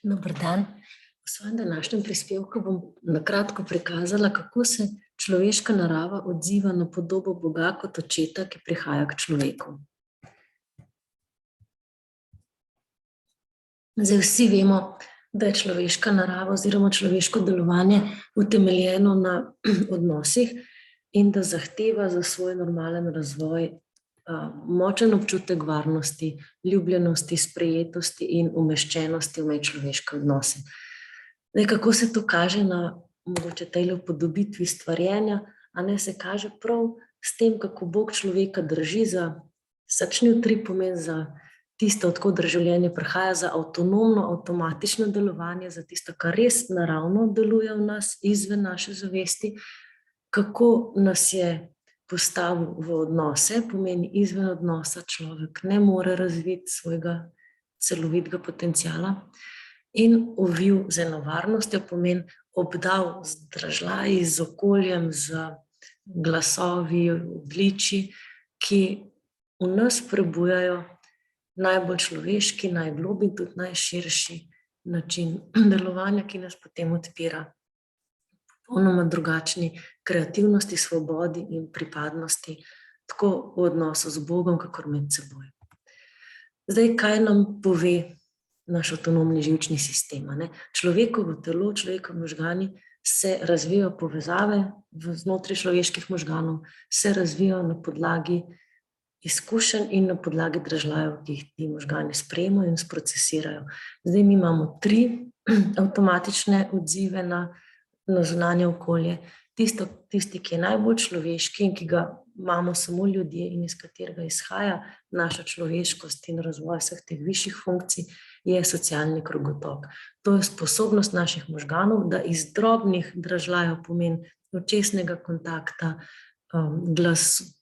Dober dan. V svojem današnjem prispevku bom na kratko prikazala, kako se človeška narava odziva na podobo Boga kot očeta, ki prihaja k človeku. Zdaj vsi vemo, da je človeška narava oziroma človeško delovanje utemeljeno na odnosih in da zahteva za svoj normalen razvoj močen občutek varnosti, ljubljenosti, sprejetosti in umeščenosti v medčloveške odnose. Zdaj, kako se to kaže na mogoče tej upodobitvi stvarjenja, a ne se kaže prav s tem, kako Bog človeka drži za srčni utrip, pomeni za tisto, od koder življenje prihaja, za avtonomno, avtomatično delovanje, za tisto, kar res naravno deluje v nas, izven naše zavesti, kako nas je postavil v odnose, pomeni izven odnosa človek ne more razviti svojega celovitega potenciala in ovil z eno varnostjo, pomeni obdal z dražljaji, z okoljem, z glasovi, odličji, ki v nas prebujajo najbolj človeški, najgloblji in tudi najširši način delovanja, ki nas potem odpira popolnoma drugačni kreativnosti, svobodi in pripadnosti, tako v odnosu z Bogom, kakor med seboj. Zdaj, kaj nam pove naš avtonomni živčni sistem? Človekovo telo, človekovi možgani se razvijajo povezave znotraj človeških možganov, se razvijajo na podlagi izkušenj in na podlagi dražljajev, ki jih ti možgani sprejemajo in sprocesirajo. Zdaj mi imamo 3 avtomatične odzive na zunanje okolje. Tisti, ki je najbolj človeški in ki ga imamo samo ljudje in iz katerega izhaja naša človeškost in razvoj vseh teh višjih funkcij, je socialni krogotok. To je sposobnost naših možganov, da iz drobnih dražljajev, pomeni očesnega kontakta,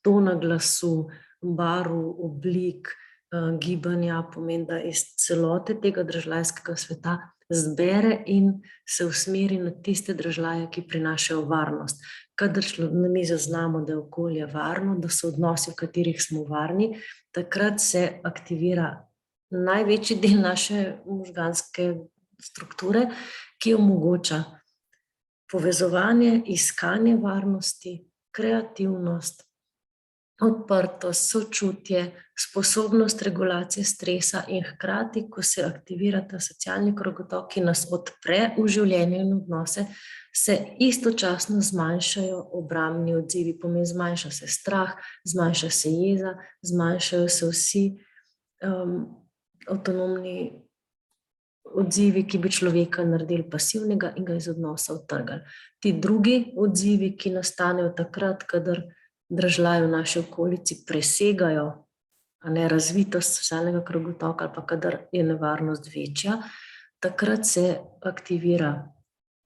tona glasu, barv, oblik, gibanja, pomeni, da iz celote tega dražljajskega sveta zbere in se usmeri na tiste dražljaje, ki prinašajo varnost. Kadar mi zaznamo, da je okolje varno, da so odnosi, v katerih smo varni, takrat se aktivira največji del naše možganske strukture, ki omogoča povezovanje, iskanje varnosti, kreativnost, odprtost, sočutje, sposobnost regulacije stresa in hkrati, ko se aktivira ta socialni krogotok, ki nas odpre v življenje in odnose, se istočasno zmanjšajo obrambni odzivi, pomeni zmanjša se strah, zmanjša se jeza, zmanjšajo se vsi avtonomni odzivi, ki bi človeka naredili pasivnega in ga iz odnosa odtrgali. Ti drugi odzivi, ki nastanejo takrat, kadar dražljaji v naši okolici presegajo razvitost socialnega krogotoka ali pa kadar je nevarnost večja, takrat se aktivira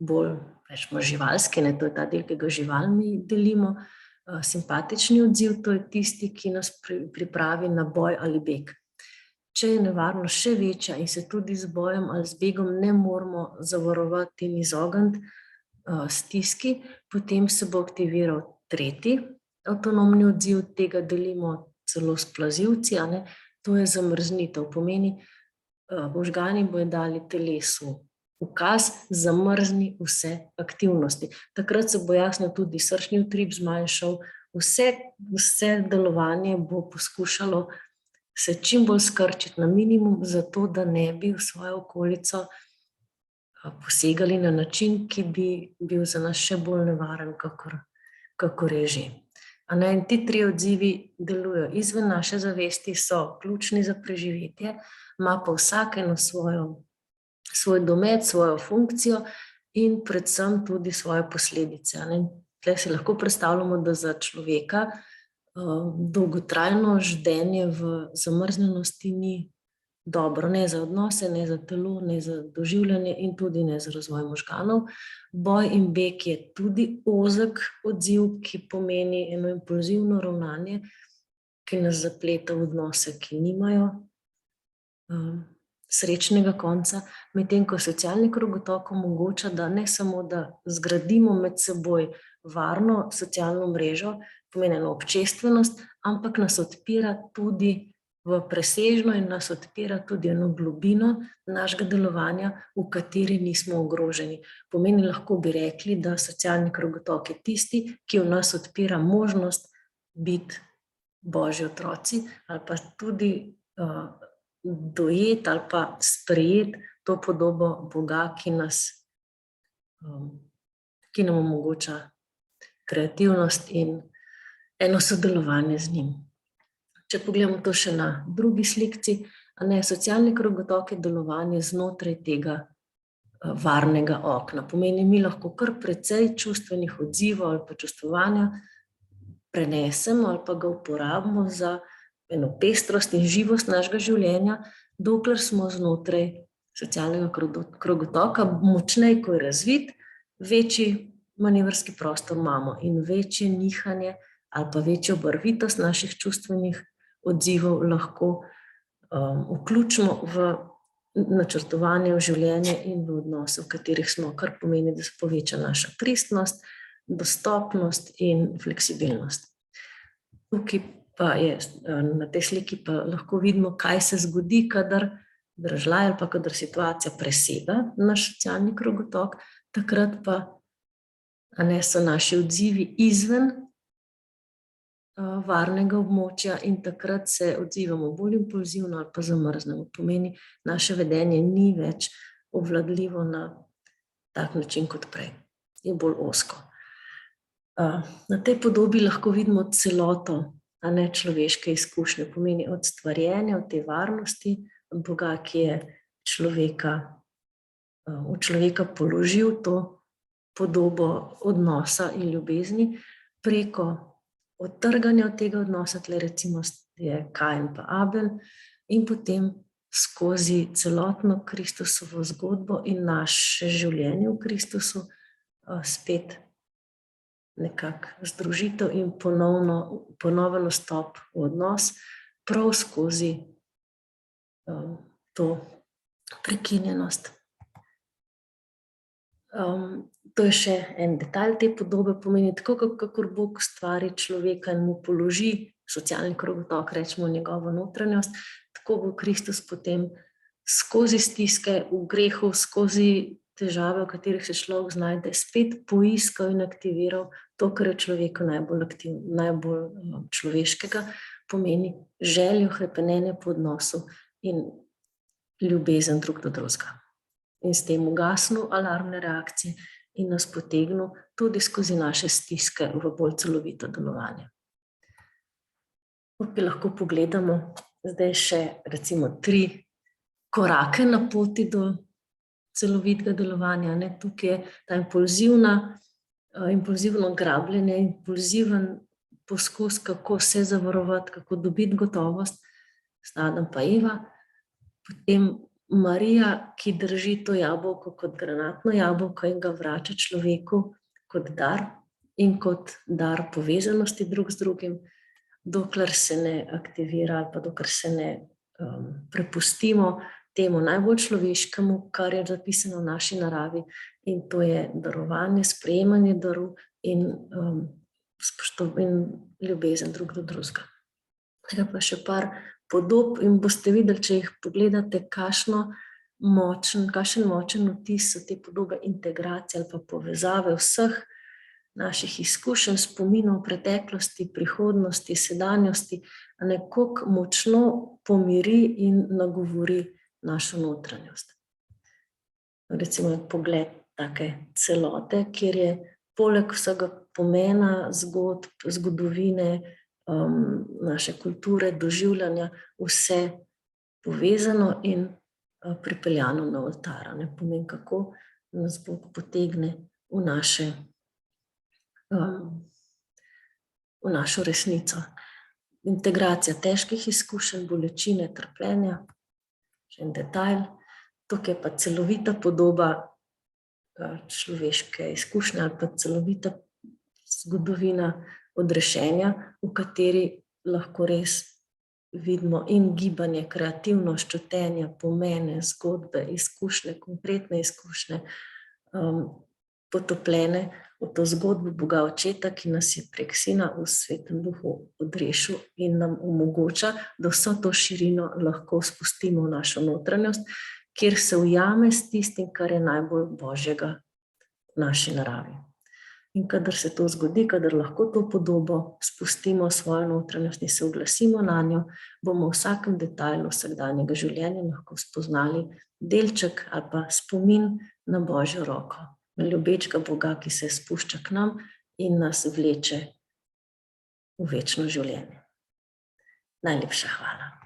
bolj, rečemo, živalski, to je ta del, ki ga živalmi delimo, simpatični odziv, to je tisti, ki nas pripravi na boj ali beg. Če je nevarnost še večja in se tudi z bojem ali z begom ne moramo zavarovati in izogniti stiski, potem se bo aktiviral tretji avtonomni odziv, tega delimo celo s plazivci, to je zamrznitev. Pomeni, možgani bodo dali telesu ukaz, zamrzni vse aktivnosti. Takrat se bo jasno tudi srčni utrip zmanjšal, vse delovanje bo poskušalo se čim bolj skrčiti na minimum, zato da ne bi v svojo okolico posegali na način, ki bi bil za nas še bolj nevaren, kakor je že. In ti 3 odzivi delujejo izven naše zavesti, so ključni za preživetje, ima pa vsak eno svoj domet, svojo funkcijo in predvsem tudi svoje posledice. Tukaj si lahko predstavljamo, da za človeka dolgotrajno ždenje v zamrznjenosti ni dobro, ne za odnose, ne za telo, ne za doživljanje in tudi ne za razvoj možganov. Boj in beg je tudi ozek odziv, ki pomeni eno impulzivno ravnanje, ki nas zapleta v odnose, ki nimajo srečnega konca, medtem ko socialni krogotok omogoča, da ne samo, da zgradimo med seboj varno socialno mrežo, pomeni eno občestvenost, ampak nas odpira tudi v presežno in nas odpira tudi eno globino našega delovanja, v kateri nismo ogroženi. Pomeni, lahko bi rekli, da socialni krogotok je tisti, ki v nas odpira možnost biti Božji otroci ali pa tudi dojeti ali pa sprejeti to podobo Boga, ki nam omogoča kreativnost in eno sodelovanje z njim. Če pogledamo to še na drugi slikci, socialni krogotok je delovanje znotraj tega varnega okna. Pomeni, mi lahko kar precej čustvenih odzivov ali pa čustvovanja prenesemo ali pa ga uporabimo za eno pestrost in živost našega življenja, dokler smo znotraj socialnega krogotoka, močnej, ko je razvit, večji manevrski prostor imamo in večje nihanje ali pa večjo barvitost naših čustvenih odzivov lahko vključimo v načrtovanje, v življenje in v odnose, v katerih smo, kar pomeni, da se poveča naša pristnost, dostopnost in fleksibilnost. Tukaj pa je, na tej sliki pa lahko vidimo, kaj se zgodi, kadar držlaj ali pa kadar situacija presega naš socialni krogotok, takrat pa so naši odzivi izven varnega območja in takrat se odzivamo bolj impulzivno ali pa zamrznemo. Pomeni, naše vedenje ni več obvladljivo na tak način kot prej. Je bolj ozko. Na tej podobi lahko vidimo celoto človeške izkušnje. Pomeni od stvarjenja, od te varnosti, od Boga, ki je v človeka položil to podobo odnosa in ljubezni, preko odtrganja od tega odnosa, tle recimo je Kain pa Abel, in potem skozi celotno Kristusovo zgodbo in naše življenje v Kristusu spet nekako združitev in ponoven vstop v odnos prav skozi to prekinjenost. To je še en detalj te podobe, pomeni, tako kakor Bog stvari človeka in mu položi socialni krogotok, rečemo njegovo notranjost, tako bo Kristus potem skozi stiske v grehu, skozi težave, v katerih se človek znajde, spet poiskal in aktiviral to, kar je človeku najbolj človeškega, pomeni željo, hrepenenje po odnosu in ljubezen drug do drugega. In s tem ugasnil alarmne reakcije in nas potegnil tudi skozi naše stiske v bolj celovito delovanje. Tukaj lahko pogledamo zdaj še recimo 3 korake na poti do celovitega delovanja. Tukaj je ta impulzivno grabljenje, impulziven poskus, kako se zavarovati, kako dobiti gotovost, Adam pa Eva, potem Marija, ki drži to jabolko kot granatno jabolko in ga vrača človeku kot dar in kot dar povezanosti drug z drugim, dokler se ne aktivira ali pa dokler se ne prepustimo temu najbolj človeškemu, kar je zapisano v naši naravi, in to je darovanje, sprejemanje daru in ljubezen drug do drugega. Tega pa še par podob in boste videli, če jih pogledate, kakšen močen vtis so te podobe integracije ali pa povezave vseh naših izkušenj, spominov preteklosti, prihodnosti, sedanjosti, koliko močno pomiri in nagovori našo notranjost. Recimo pogled take celote, kjer je poleg vsega pomena zgodb, zgodovine, naše kulture, doživljanja, vse povezano in pripeljano na oltar. Pomeni, kako nas Bog potegne v našo resnico. Integracija težkih izkušenj, bolečine, trpljenja, še en detajl. Tukaj je pa celovita podoba človeške izkušnje ali pa celovita zgodovina odrešenja, v kateri lahko res vidimo in gibanje, kreativnost, čutenja, pomene, zgodbe, izkušnje, konkretne izkušnje, potopljene v to zgodbo Boga Očeta, ki nas je prek Sina v Svetem Duhu odrešil in nam omogoča, da vso to širino lahko spustimo v našo notranjost, kjer se ujame s tistim, kar je najbolj Božjega v naši naravi. In kadar se to zgodi, kadar lahko to podobo spustimo v svojo notranjost in se oglasimo na njo, bomo v vsakem detajlu vsakdanjega življenja lahko spoznali delček ali pa spomin na Božjo roko, na ljubečega Boga, ki se spušča k nam in nas vleče v večno življenje. Najlepša hvala.